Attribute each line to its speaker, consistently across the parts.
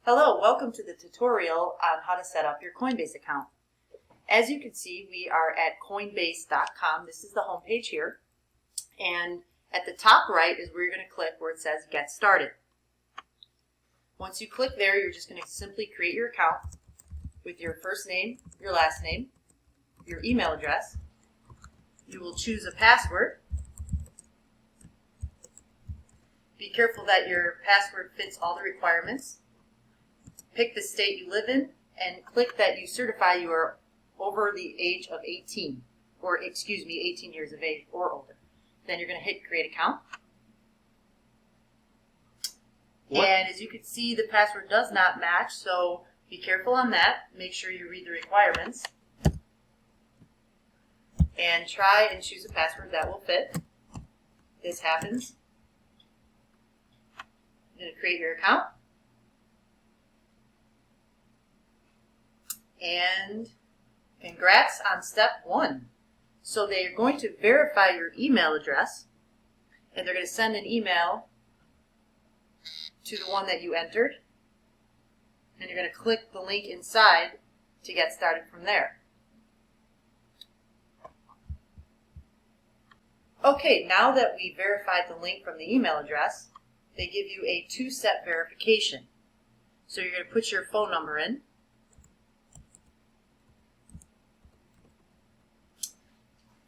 Speaker 1: Hello, welcome to the tutorial on how to set up your Coinbase account. As you can see, we are at Coinbase.com. This is the home page here. And at the top right is where you're going to click where it says Get Started. Once you click there, you're just going to simply create your account with your first name, your last name, your email address. You will choose a password. Be careful that your password fits all the requirements. Pick the state you live in and click that you certify you are over the age of 18, or 18 years of age or older. Then you're going to hit Create Account. And as you can see, the password does not match, so be careful on that. Make sure you read the requirements. And try and choose a password that will fit. This happens. You're going to create your account. And congrats on step 1. So they are going to verify your email address, and they're going to send an email to the one that you entered, and you're going to click the link inside to get started from there. Okay, now that we verified the link from the email address, they give you a 2-step verification. So you're going to put your phone number in.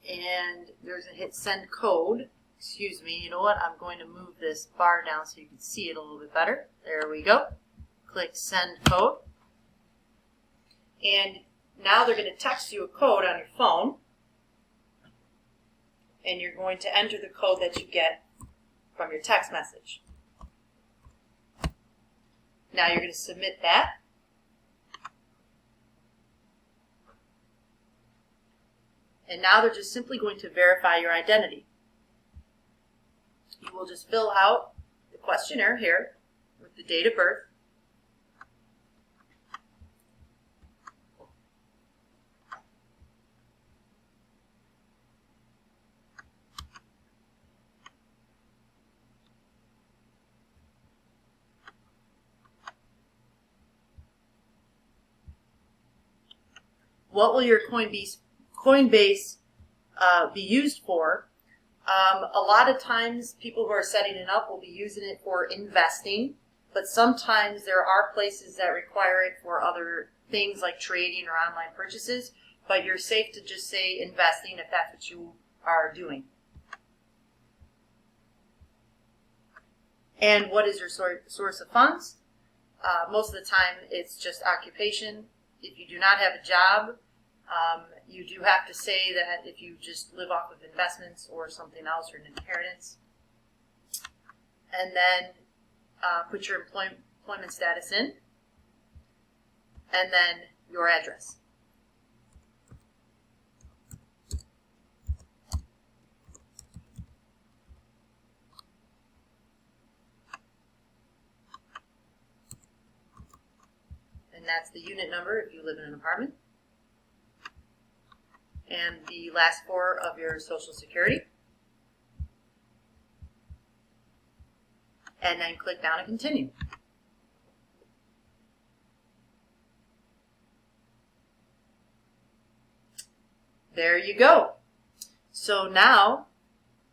Speaker 1: And there's a hit send code. Excuse me, you know what? I'm going to move this bar down so you can see it a little bit better. There we go. Click send code. And now they're going to text you a code on your phone. And you're going to enter the code that you get from your text message. Now you're going to submit that. And now they're just simply going to verify your identity. You will just fill out the questionnaire here with the date of birth. What will your Coinbase be used for? A lot of times people who are setting it up will be using it for investing, but sometimes there are places that require it for other things like trading or online purchases, but you're safe to just say investing if that's what you are doing. And what is your source of funds? Most of the time it's just occupation. If you do not have a job, you do have to say that if you just live off of investments or something else or an inheritance. And then put your employment status in. And then your address. And that's the unit number if you live in an apartment. And the last 4 of your Social Security. And then click down and continue. There you go. So now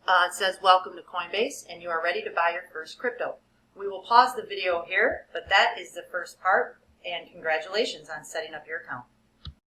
Speaker 1: it says welcome to Coinbase and you are ready to buy your first crypto. We will pause the video here, but that is the first part, and congratulations on setting up your account.